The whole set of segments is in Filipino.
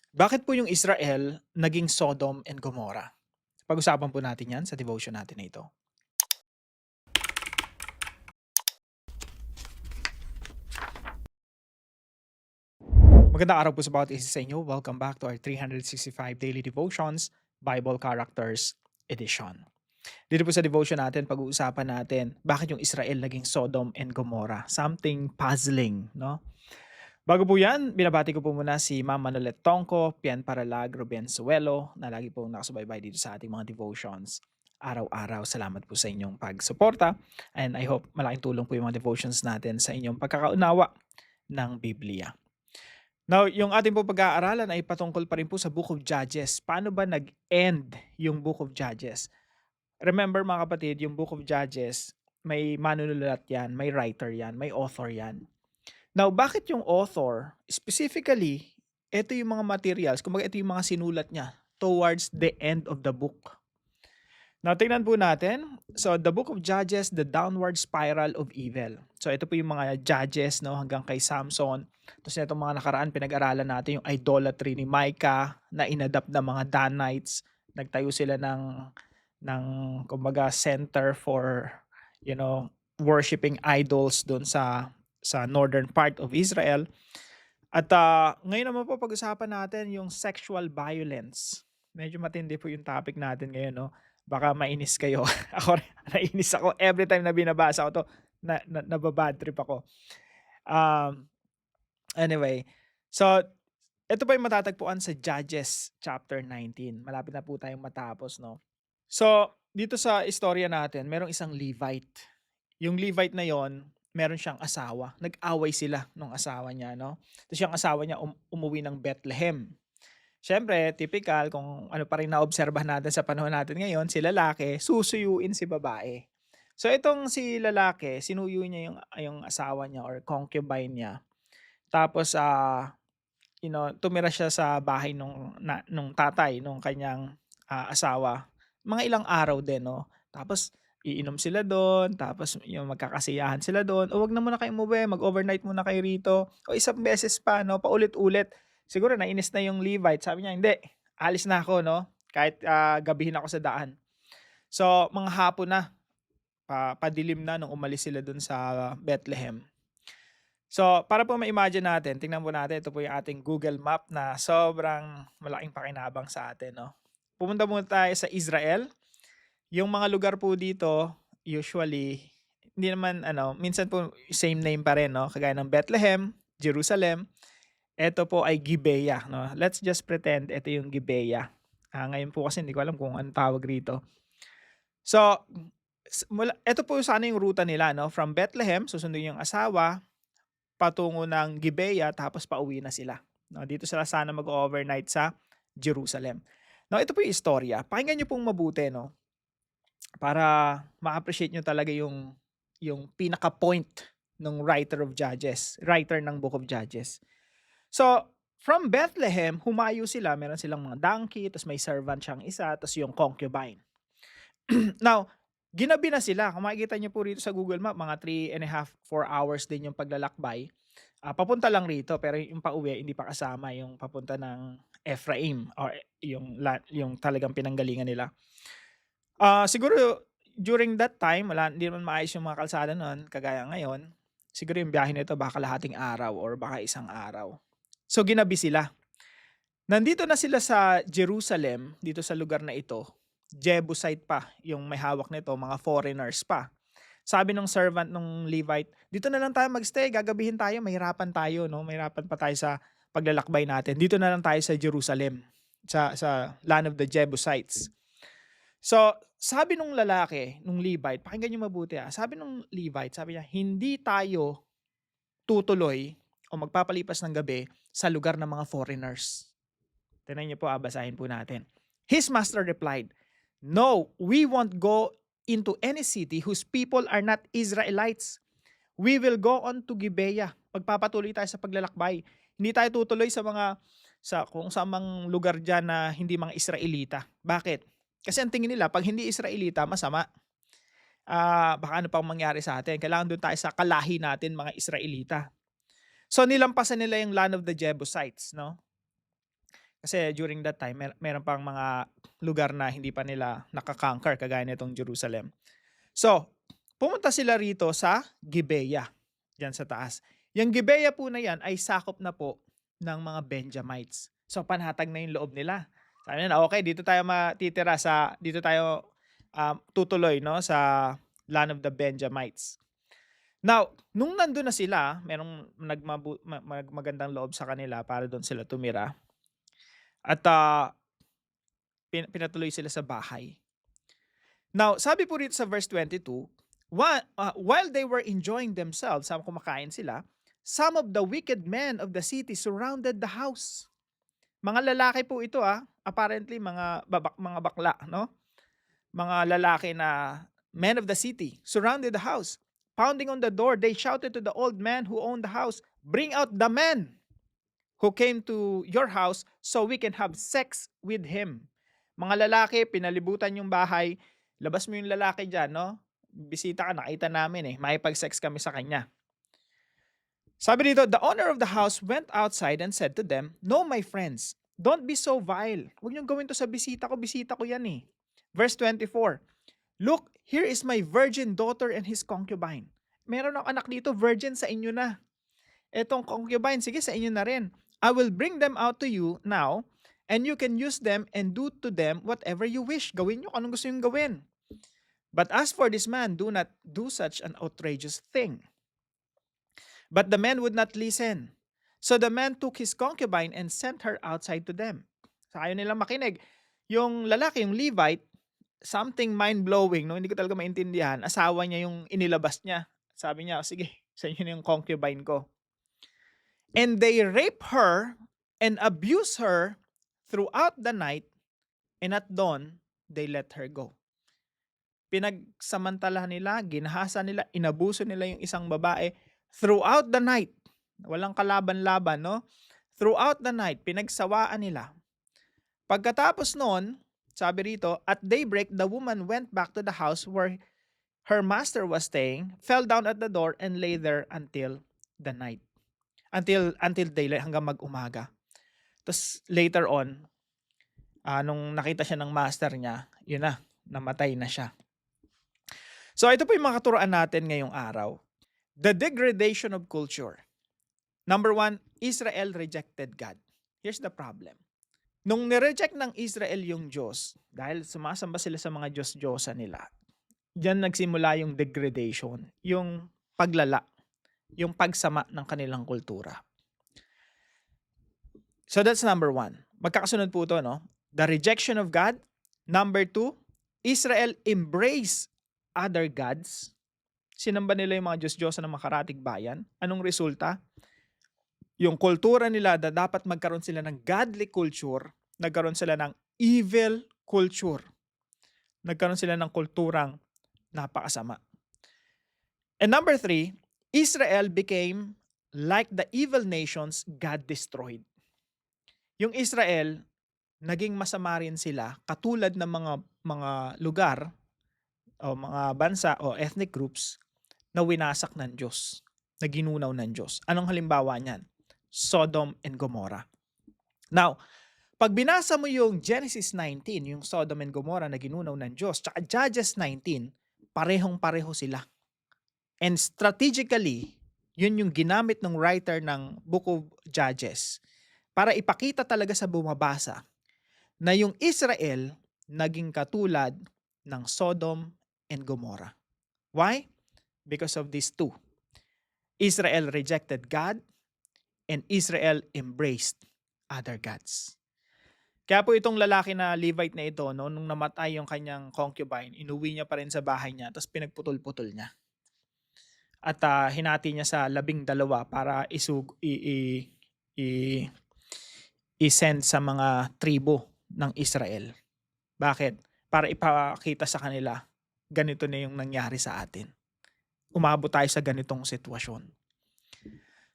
Bakit po yung Israel naging Sodom and Gomorrah? Pag-usapan po natin 'yan sa devotion natin na ito. Magandang araw po sa bawat isa sa inyo. Welcome back to our 365 Daily Devotions, Bible Characters Edition. Dito po sa devotion natin, pag-uusapan natin bakit yung Israel naging Sodom and Gomorrah. Something puzzling, no? Bago po yan, binabati ko po muna si Ma'am Manolet Tongko, Pian Paralag, Ruben Suelo, na lagi pong nakasubaybay dito sa ating mga devotions araw-araw. Salamat po sa inyong pagsuporta and I hope malaking tulong po yung mga devotions natin sa inyong pagkakaunawa ng Biblia. Now, yung ating po pag-aaralan ay patungkol pa rin po sa Book of Judges. Paano ba nag-end yung Book of Judges? Remember mga kapatid, yung Book of Judges, may manunulat yan, may writer yan, may author yan. Now, bakit yung author, specifically, ito yung mga materials, kumbaga ito yung mga sinulat niya towards the end of the book. Now, tingnan po natin. So, the book of Judges, the downward spiral of evil. So, ito po yung mga Judges, no, hanggang kay Samson. Tapos itong mga nakaraan, pinag-aralan natin yung idolatry ni Micah na inadapt ng mga Danites. Nagtayo sila ng kumbaga, center for, worshiping idols doon sa northern part of Israel. At ngayon naman po pag-usapan natin yung sexual violence. Medyo matindi po yung topic natin ngayon, no? Baka mainis kayo. Ako rin, naiinis ako every time na binabasa ko 'to, naba-bad trip ako. Um, Anyway, so ito pa yung matatagpuan sa Judges chapter 19. Malapit na po tayong matapos, 'no? So, dito sa istorya natin, merong isang Levite. Yung Levite na yon, meron siyang asawa. Nag-away sila nung asawa niya, 'no? Tapos yung asawa niya umuwi ng Bethlehem. Siyempre, typical kung ano pa rin naobserbahan natin sa panahon natin ngayon, si lalaki susuyuin si babae. So itong si lalaki, sinuyo niya yung asawa niya or concubine niya. Tapos, tumira siya sa bahay nung tatay nung kanyang, asawa. Mga ilang araw din 'no. Tapos iinom sila dun, tapos yung magkakasiyahan sila dun, "O wag na muna kayong umuwi, mag-overnight muna kayo rito." O isang beses pa 'no, paulit-ulit. Siguro nainis na yung Levite, sabi niya, "Hindi, alis na ako 'no, kahit, gabihin ako sa daan." So mga hapon na, padilim na nung umalis sila dun sa Bethlehem. So, para po ma-imagine natin, tingnan po natin, ito po yung ating Google Map na sobrang malaking pakinabang sa atin, 'no. Pumunta muna tayo sa Israel. Yung mga lugar po dito, usually, hindi naman ano, minsan po same name pa rin, 'no, kagaya ng Bethlehem, Jerusalem. Eto po ay Gibeah, 'no. Let's just pretend ito yung Gibeah. Ngayon po kasi hindi ko alam kung anong tawag rito. So, eto po sana yung ruta nila, 'no, from Bethlehem, susundin yung asawa, patungo ng Gibeah tapos pauwi na sila, 'no. Dito sila sana mag-o-overnight sa Jerusalem. Now ito po yung istorya, pakinggan niyo pong mabuti 'no, para ma-appreciate niyo talaga yung pinaka-point ng writer ng Book of Judges. So, from Bethlehem humayo sila, meron silang mga donkey, ta's may servant siyang isa, ta's yung concubine. Now, ginabi na sila, kung makikita niyo po rito sa Google Map mga 3.5, 4 hours din yung paglalakbay. Papunta lang rito pero yung pauwi hindi pa kasama yung papunta ng Ephraim or yung talagang pinanggalingan nila. Siguro during that time hindi naman maayos yung mga kalsada nun kagaya ngayon. Siguro yung biyahe nito baka kalahating araw or baka isang araw. So ginabi sila. Nandito na sila sa Jerusalem, dito sa lugar na ito. Jebusite pa yung may hawak nito, mga foreigners pa. Sabi nung servant nung Levite, "Dito na lang tayo magstay, gagabihin tayo, mahirapan tayo 'no, mahirapan pa tayo sa paglalakbay natin. Dito na lang tayo sa Jerusalem, sa land of the Jebusites." So, sabi nung lalaki, nung Levite, pakinggan niyo mabuti, sabi nung Levite, sabi niya, "Hindi tayo tutuloy o magpapalipas ng gabi sa lugar ng mga foreigners." Tingnan niyo po, basahin po natin. His master replied, "No, we won't go into any city whose people are not Israelites. We will go on to Gibeah." Magpapatuloy tayo sa paglalakbay. Hindi tayo tutuloy sa kung saan mang lugar diyan na hindi mga Israelita. Bakit? Kasi ang tingin nila 'pag hindi Israelita masama. Baka ano pang mangyari sa atin. Kailangan doon tayo sa kalahi natin mga Israelita. So nilampasan nila yung land of the Jebusites, no? Kasi during that time, meron pang mga lugar na hindi pa nila nakakonquer kagaya nitong Jerusalem. So, pumunta sila rito sa Gibeah, diyan sa taas. Yung Gibeah po na yan ay sakop na po ng mga Benjamites. So, panatag na yung loob nila. Sabi nila, okay, dito tayo matitira dito tayo tutuloy no, sa land of the Benjamites. Now, nung nandun na sila, merong magandang loob sa kanila para doon sila tumira. At pinatuloy sila sa bahay. Now, sabi po rito sa verse 22, while they were enjoying themselves, kumakain sila, some of the wicked men of the city surrounded the house. Mga lalaki po ito apparently mga bakla, no? Mga lalaki na men of the city surrounded the house. Pounding on the door, they shouted to the old man who owned the house, "Bring out the men who came to your house so we can have sex with him." Mga lalaki, pinalibutan yung bahay. Labas mo yung lalaki dyan, no? Bisita ka, nakita namin makipag-sex kami sa kanya. Sabi dito, the owner of the house went outside and said to them, "No, my friends, don't be so vile. Huwag niyong gawin to sa bisita ko yan eh." Verse 24, "Look, here is my virgin daughter and his concubine." Meron akong anak dito, virgin, sa inyo na. Etong concubine, sige, sa inyo na rin. "I will bring them out to you now, and you can use them and do to them whatever you wish." Gawin nyo kung anong gusto yung gawin. "But as for this man, do not do such an outrageous thing." But the men would not listen. So the man took his concubine and sent her outside to them. Sa ayaw nilang makinig. Yung lalaki, yung Levite, something mind-blowing, no? Hindi ko talaga maintindihan. Asawa niya yung inilabas niya. Sabi niya, sige, sa inyo na yung concubine ko. And they rape her and abuse her throughout the night, and at dawn, they let her go. Pinagsamantalahan nila, ginahasa nila, inabuso nila yung isang babae throughout the night. Walang kalaban-laban, no? Throughout the night, pinagsawaan nila. Pagkatapos noon, sabi rito, at daybreak, the woman went back to the house where her master was staying, fell down at the door, and lay there until the night. Until daylight, hanggang mag-umaga. Tapos later on, nung nakita siya ng master niya, yun na, namatay na siya. So ito po yung mga katuroan natin ngayong araw. The degradation of culture. Number 1, Israel rejected God. Here's the problem. Nung nireject ng Israel yung Diyos, dahil sumasamba sila sa mga Diyos-Diyosa nila, diyan nagsimula yung degradation, yung paglala, yung pagsama ng kanilang kultura. So that's number 1. Magkakasunod po ito, no? The rejection of God. Number 2, Israel embraced other gods. Sinamba nila yung mga Diyos-Diyosa ng makaratig bayan. Anong resulta? Yung kultura nila na dapat magkaroon sila ng godly culture, nagkaroon sila ng evil culture. Nagkaroon sila ng kulturang napakasama. And number 3, Israel became like the evil nations God destroyed. Yung Israel, naging masama rin sila katulad ng mga lugar o mga bansa o ethnic groups na winasak ng Diyos, na ginunaw ng Diyos. Anong halimbawa niyan? Sodom and Gomorrah. Now, pag binasa mo yung Genesis 19, yung Sodom and Gomorrah na ginunaw ng Diyos, tsaka Judges 19, parehong-pareho sila. And strategically, yun yung ginamit ng writer ng Book of Judges para ipakita talaga sa bumabasa na yung Israel naging katulad ng Sodom and Gomorrah. Why? Because of these two. Israel rejected God and Israel embraced other gods. Kaya po itong lalaki na Levite na ito, no, nung namatay yung kanyang concubine, inuwi niya pa rin sa bahay niya, tapos pinagputol-putol niya. At hinati niya sa 12 para i-send sa mga tribo ng Israel. Bakit? Para ipakita sa kanila, ganito na yung nangyari sa atin. Umabot tayo sa ganitong sitwasyon.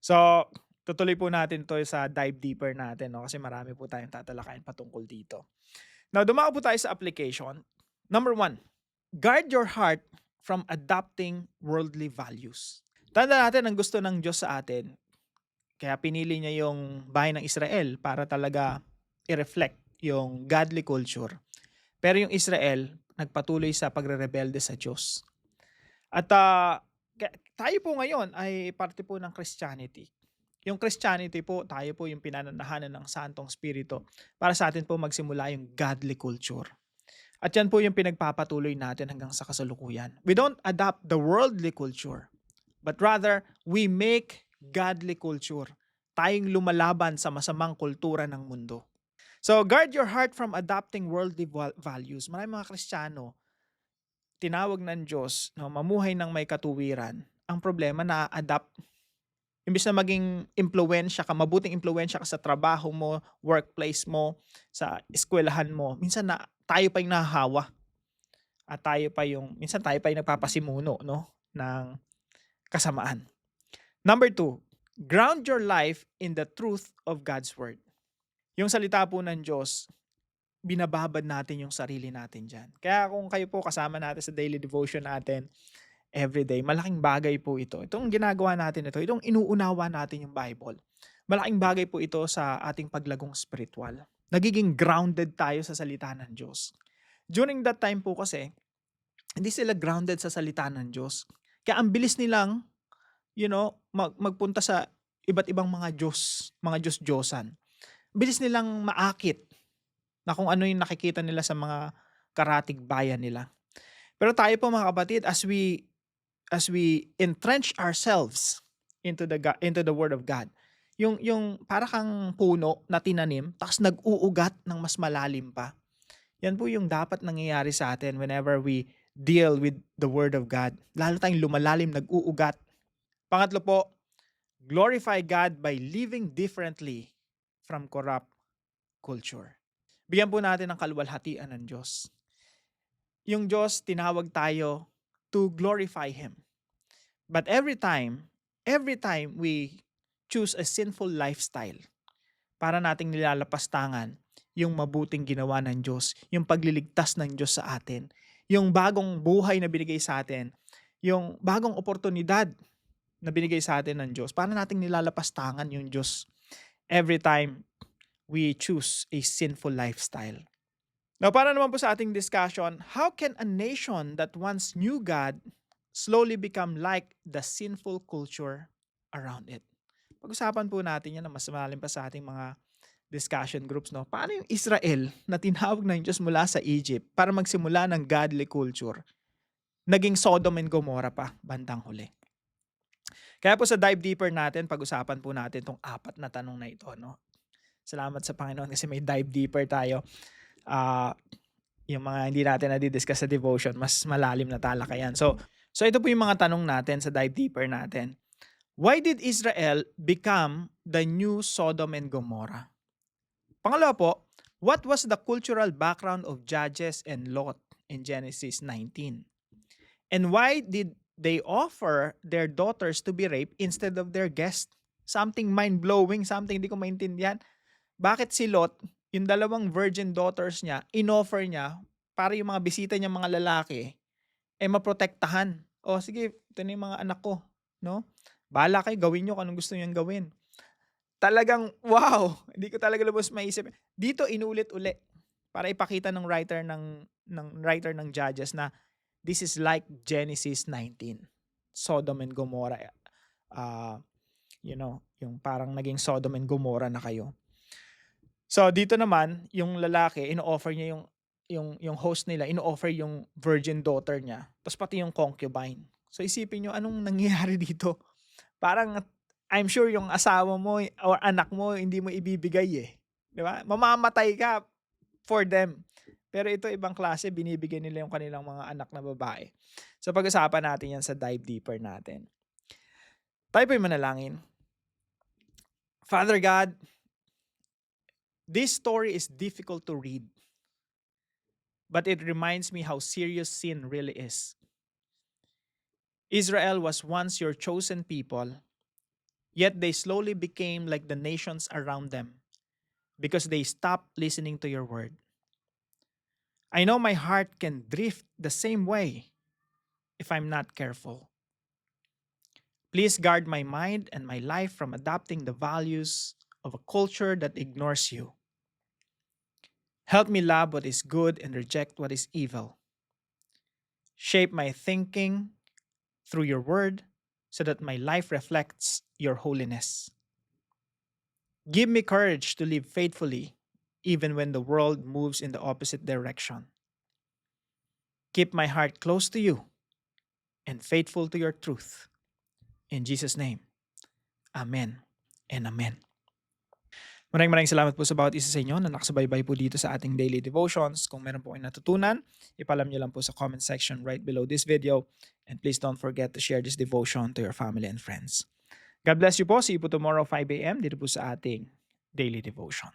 So, tutuloy po natin to sa dive deeper natin, no? Kasi marami po tayong tatalakayin patungkol dito. Now, dumako po tayo sa application. Number 1, guard your heart from adopting worldly values. Tanda natin ang gusto ng Diyos sa atin. Kaya pinili niya yung bahay ng Israel para talaga i-reflect yung godly culture. Pero yung Israel, nagpatuloy sa pagre-rebelde sa Diyos. At tayo po ngayon ay parte po ng Christianity. Yung Christianity po, tayo po yung pinananahanan ng Santong Espiritu para sa atin po magsimula yung godly culture. At yan po yung pinagpapatuloy natin hanggang sa kasalukuyan. We don't adopt the worldly culture, but rather, we make godly culture. Tayong lumalaban sa masamang kultura ng mundo. So, guard your heart from adopting worldly values. Maraming mga Kristiyano, tinawag ng Diyos, no, mamuhay ng may katuwiran. Ang problema, na-adapt. Imbis na maging impluwensya ka, mabuting impluwensya ka sa trabaho mo, workplace mo, sa eskwelahan mo, minsan na tayo pa yung nahahawa. At minsan tayo pa yung nagpapasimuno, no, ng kasamaan. Number 2, ground your life in the truth of God's Word. Yung salita po ng Diyos, binababad natin yung sarili natin dyan. Kaya kung kayo po kasama natin sa daily devotion natin, everyday, malaking bagay po ito. Itong ginagawa natin ito, itong inuunawa natin yung Bible. Malaking bagay po ito sa ating paglagong spiritual. Nagiging grounded tayo sa salita ng Diyos. During that time po kasi, hindi sila grounded sa salita ng Diyos. Kaya ang bilis nilang, magpunta sa iba't ibang mga Diyos, mga Diyos-Diyosan. Bilis nilang maakit na kung ano yung nakikita nila sa mga karatig bayan nila. Pero tayo po mga kapatid, as we entrench ourselves into the Word of God, yung para kang puno na tinanim, tapos nag-uugat ng mas malalim pa. Yan po yung dapat nangyayari sa atin whenever we deal with the Word of God. Lalo tayong lumalalim, nag-uugat. Pangatlo po, glorify God by living differently from corrupt culture. Bigyan po natin ng kaluwalhatian ng Diyos. Yung Diyos, tinawag tayo to glorify Him. But every time we choose a sinful lifestyle, para nating nilalapastangan yung mabuting ginawa ng Diyos, yung pagliligtas ng Diyos sa atin, yung bagong buhay na binigay sa atin, yung bagong oportunidad na binigay sa atin ng Diyos, para nating nilalapastangan yung Diyos every time we choose a sinful lifestyle. Now, para naman po sa ating discussion, how can a nation that once knew God slowly become like the sinful culture around it? Pag-usapan po natin yan na mas malalim pa sa ating mga discussion groups. No? Paano yung Israel na tinawag ng Diyos mula sa Egypt para magsimula ng godly culture, naging Sodom and Gomorrah pa bandang huli? Kaya po sa dive deeper natin, pag-usapan po natin itong 4 na tanong na ito. No? Salamat sa Panginoon kasi may dive deeper tayo. Yung mga hindi natin na-discuss sa devotion, mas malalim na talakayan. So ito po yung mga tanong natin sa dive deeper natin. Why did Israel become the new Sodom and Gomorrah? Pangalawa po, what was the cultural background of Judges and Lot in Genesis 19? And why did they offer their daughters to be raped instead of their guests? Something mind-blowing, something hindi ko maintindihan. Bakit si Lot, yung 2 virgin daughters niya, inoffer niya para yung mga bisita niya mga lalaki maprotektahan. O sige, ito na yung mga anak ko. No? Bahala kayo, gawin nyo kung anong gusto nyo gawin. Talagang, wow! Hindi ko talaga lubos maisip. Dito inulit-uli para ipakita ng writer ng Judges na this is like Genesis 19. Sodom and Gomorrah. Yung parang naging Sodom and Gomorrah na kayo. So dito naman, yung lalaki, ino-offer niya yung host nila, ino-offer yung virgin daughter niya, tapos pati yung concubine. So isipin nyo, anong nangyayari dito? Parang, I'm sure yung asawa mo or anak mo, hindi mo ibibigay eh. Di ba? Mamamatay ka for them. Pero ito ibang klase, binibigay nila yung kanilang mga anak na babae. So pag-usapan natin yan sa dive deeper natin. Tayo po'y manalangin. Father God, this story is difficult to read, but it reminds me how serious sin really is. Israel was once your chosen people, yet they slowly became like the nations around them because they stopped listening to your word. I know my heart can drift the same way if I'm not careful. Please guard my mind and my life from adopting the values of a culture that ignores you. Help me love what is good and reject what is evil. Shape my thinking through your word so that my life reflects your holiness. Give me courage to live faithfully even when the world moves in the opposite direction. Keep my heart close to you and faithful to your truth. In Jesus' name, Amen and Amen. Maraming salamat po sa bawat isa sa inyo na nakasabay-bay po dito sa ating daily devotions. Kung meron po kayong natutunan, ipalam nyo lang po sa comment section right below this video. And please don't forget to share this devotion to your family and friends. God bless you po. See you po tomorrow 5 a.m. dito po sa ating daily devotion.